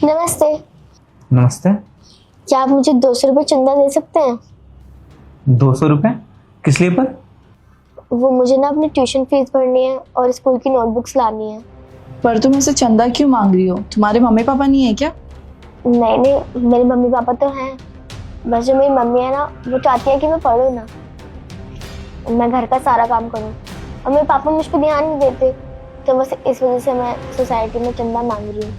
नमस्ते। नमस्ते। क्या आप मुझे 200 रुपये चंदा दे सकते हैं? 200 रुपये किस लिए पर? वो मुझे ना अपनी ट्यूशन फीस भरनी है और स्कूल की नोटबुक्स लानी है। पर तुम ऐसे चंदा क्यों मांग रही हो? तुम्हारे मम्मी पापा नहीं है क्या? नहीं नहीं, मेरे मम्मी पापा तो हैं, बस जो मेरी मम्मी है ना वो चाहती है कि मैं पढूं ना, मैं घर का सारा काम करूं, और मेरे पापा मुझ पर ध्यान नहीं देते, तो बस इस वजह से मैं सोसाइटी में चंदा मांग रही हूँ।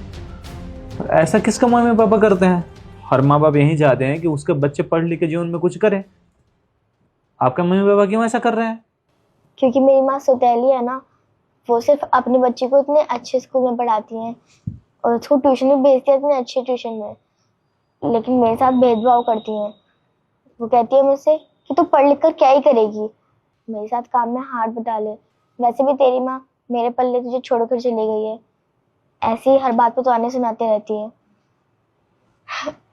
ऐसा किसका मम्मी पापा करते हैं? हर माँ बाप यही चाहते हैं कि उसके बच्चे पढ़ लिख के जीवन में कुछ करें। आपके मम्मी पापा क्यों ऐसा कर रहे हैं? क्योंकि मेरी माँ सौतेली है ना, वो सिर्फ अपने बच्चे को इतने अच्छे स्कूल में पढ़ाती हैं और उसको ट्यूशन भी भेजती है, इतने अच्छे ट्यूशन में, लेकिन मेरे साथ भेदभाव करती हैं। वो कहती है मुझसे कि तू पढ़ लिख कर क्या ही करेगी, मेरे साथ काम में हाथ बटा ले, वैसे भी तेरी माँ मेरे पल्ले तुझे छोड़कर चली गई है, ऐसे ही हर बात पे तो आने सुनाती रहती है।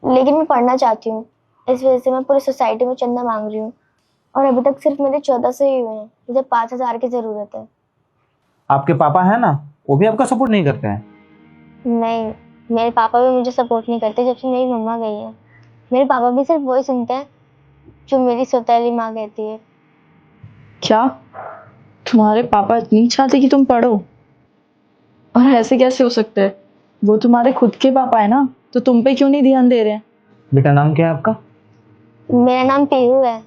लेकिन मैं पढ़ना चाहती हूँ, इस वजह से मैं पूरी सोसाइटी में चंदा मांग रही हूँ, और अभी तक सिर्फ मेरे 1400 ही हुए हैं, मुझे 5000 की जरूरत है। आपके पापा है ना, वो भी आपका सपोर्ट नहीं करते हैं? नहीं, मेरे पापा भी मुझे सपोर्ट नहीं करते जब से मेरी मम्मा गई है। मेरे पापा भी सिर्फ वही सुनते हैं जो मेरी सौतेली माँ कहती है। क्या तुम्हारे पापा इतनी चाहते कि तुम पढ़ो? और ऐसे कैसे हो सकता है? वो तुम्हारे खुद के पापा है ना, तो तुम पे क्यों नहीं ध्यान दे रहे हैं? बेटा नाम क्या है आपका? मेरा नाम पीहू है।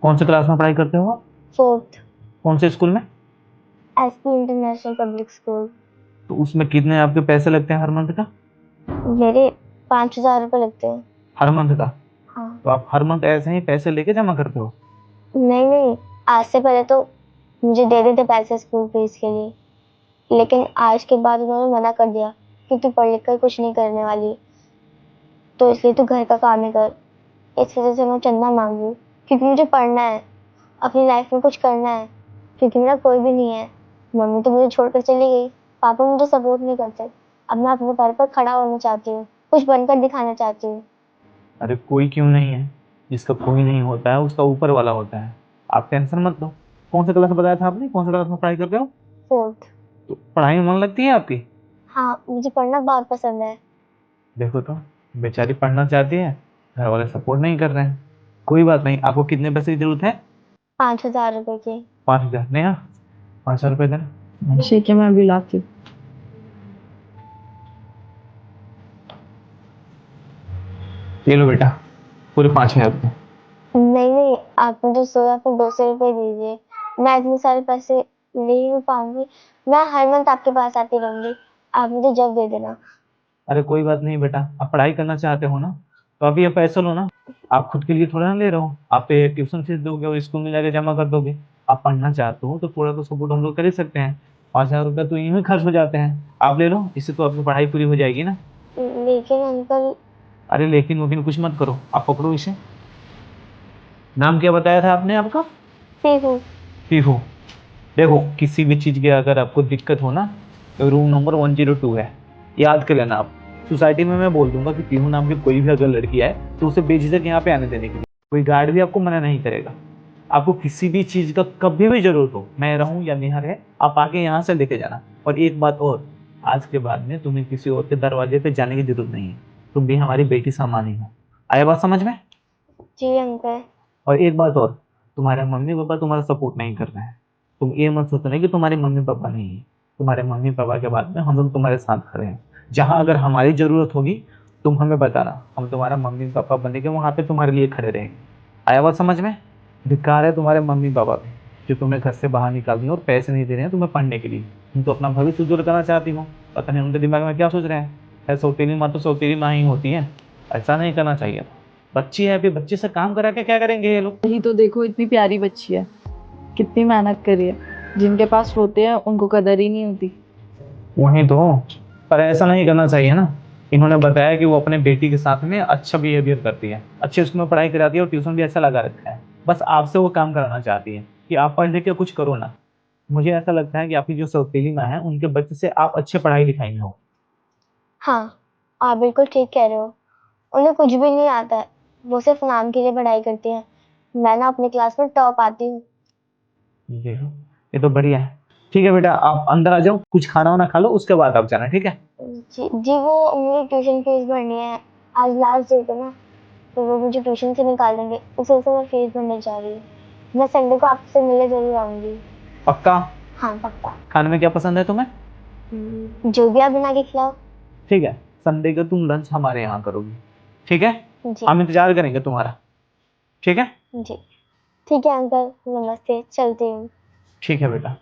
कौन से क्लास में पढ़ाई करते हो आप? 4th। कौन से स्कूल में? SP international public school. तो उसमें कितने आपके पैसे लगते हैं हर मंथ का? मेरे 5000 रुपये लगते हैं। हर मंथ का? हाँ। तो आप हर मंथ ऐसे ही पैसे लेके जमा करते हो? नहीं नहीं, आज से पहले तो मुझे दे देते पैसे स्कूल फीस के लिए, लेकिन आज के बाद उन्होंने मना कर दिया कि तू पढ़ लिख कर कुछ नहीं करने वाली, तो इसलिए तू घर का काम ही कर। इस वजह से मैं चंदा मांग रही हूँ, क्योंकि मुझे पढ़ना है, अपनी लाइफ में कुछ करना है, क्योंकि मेरा कोई भी नहीं है। मम्मी तो मुझे छोड़कर चली गई, पापा मुझे सपोर्ट नहीं करते। अब मैं अपने पैर पर खड़ा होना चाहती हूँ, कुछ बनकर दिखाना चाहती हूँ। अरे कोई क्यों नहीं है, जिसका कोई नहीं होता है उसका ऊपर वाला होता है। आप टेंशन मत लो। कौन सा क्लास में बताया था आपने, कौन सा क्लास में पढ़ाई करते हो? 4th। तो पढ़ाई में मन लगती है आपकी? हाँ, मुझे पढ़ना बहुत पसंद है। देखो तो, बेचारी पढ़ना चाहती है, घर वाले सपोर्ट नहीं कर रहे हैं। कोई बात नहीं, आपको कितने पैसे की जरूरत है? 5000 रुपये की। 5,000? नहीं, हाँ, 500 रुपये देना। ठीक है, मैं अभी लाती हूँ। ये लो बेटा, पूरे 5,000 रुपये। नहीं नहीं, आप मुझे 200 दीजिए, मैं इतने सारे पैसे नहीं हो पाऊंगी। मैं हर मंथ आपके पास आती रहूंगी, आप मुझे जब दे देना। अरे कोई बात नहीं बेटा, आप पढ़ाई करना चाहते हो ना, तो अभी ये पैसे लो ना। आप खुद के लिए थोड़ा ना ले रहे हो, आप पे ट्यूशन फीस दोगे और स्कूल में जाके जमा कर दोगे। आप पढ़ना चाहते हो तो थोड़ा तो सपोर्ट हम लोग कर ही सकते हैं। 5,000 रुपये तो यूं ही खर्च हो जाते हैं, आप ले लो, इससे तो आपकी पढ़ाई पूरी हो जाएगी ना। लेकिन अंकल। अरे लेकिन वकिन कुछ मत करो, आप पकड़ो इसे। नाम क्या बताया था आपने आपका? पीहू। पीहू। देखो, किसी भी चीज़ की अगर आपको दिक्कत हो ना, तो रूम नंबर 102 है, याद कर लेना आप। सोसाइटी में मैं बोल दूंगा कि पीहू नाम की कोई भी अगर लड़की है तो उसे बेझिझक यहाँ पे आने देने के लिए, कोई गार्ड भी आपको मना नहीं करेगा। आपको किसी भी चीज़ का कभी भी जरूरत हो, मैं रहूँ या निहर है, आप आके यहाँ से लेके जाना। और एक बात और, आज के बाद में तुम्हें किसी और के दरवाजे पे जाने की जरूरत नहीं है, तुम भी हमारी बेटी समान ही हो। आया बात समझ में? जी अंकल। और एक बात और, तुम्हारे मम्मी पापा तुम्हारा सपोर्ट नहीं कर रहे हैं। तुम ये मत सोचना कि तुम्हारे मम्मी पापा नहीं है, तुम्हारे मम्मी पापा के बाद में हम लोग तुम्हारे साथ खड़े हैं। जहाँ अगर हमारी जरूरत होगी, तुम हमें बताना, हम तुम्हारा मम्मी पापा बने के वहाँ पे तुम्हारे लिए खड़े रहेंगे। आया बात समझ में? धिक्कार है तुम्हारे मम्मी पापा पे, जो तुम्हें घर से बाहर निकाल दिए और पैसे नहीं दे रहे हैं तुम्हें पढ़ने के लिए। तुम तो अपना भविष्य उज्जवल करना चाहती हो, पता नहीं उनके दिमाग में क्या सोच रहे हैं। सौतेली माँ तो सौतेली माँ ही होती है, ऐसा नहीं करना चाहिए। बच्ची है, अभी बच्चे से काम करा के क्या करेंगे ये लोग? यही तो देखो, इतनी प्यारी बच्ची है, कितनी मेहनत करी है। जिनके पास होते हैं उनको कदर ही नहीं होती। वही तो, पर ऐसा नहीं करना चाहिए ना। इन्होंने बताया कि वो अपने बेटी के साथ में अच्छा बिहेवियर करती है, अच्छे स्कूल में पढ़ाई कराती है और ट्यूशन भी अच्छा लगा रखा है। बस आपसे वो काम कराना चाहती है कि आप पढ़ लिख के कुछ करो ना। मुझे ऐसा लगता है कि आपकी जो सौतेली माँ है, उनके बच्चे से आप अच्छे पढ़ाई लिखाई में हो। हाँ, आप बिल्कुल ठीक कह रहे हो, उन्हें कुछ भी नहीं आता है, वो सिर्फ नाम के लिए पढ़ाई करती है। मैं ना अपनी क्लास में टॉप आती हूँ। ये तो बढ़िया है। ठीक है बेटा, आप अंदर आ जाओ, कुछ खाना वाना खा लो, उसके बाद आप जाना, ठीक है? जी जी, वो मुझे ट्यूशन फीस भरनी है, आज लास्ट डेट है ना, तो वो मुझे ट्यूशन से निकाल देंगे, इस वजह से मैं फीस भरने जा रही हूँ। मैं संडे को आपसे मिलने जरूर आऊंगी। पक्का? हाँ पक्का। खाने में क्या पसंद है तुम्हें? जो भी आप बना के खिलाओ। ठीक है, संडे का तुम लंच हमारे यहाँ करोगी, ठीक है? जी हम इंतजार करेंगे तुम्हारा, ठीक है? जी। ठीक है अंकल, नमस्ते, चलती हूँ। ठीक है बेटा।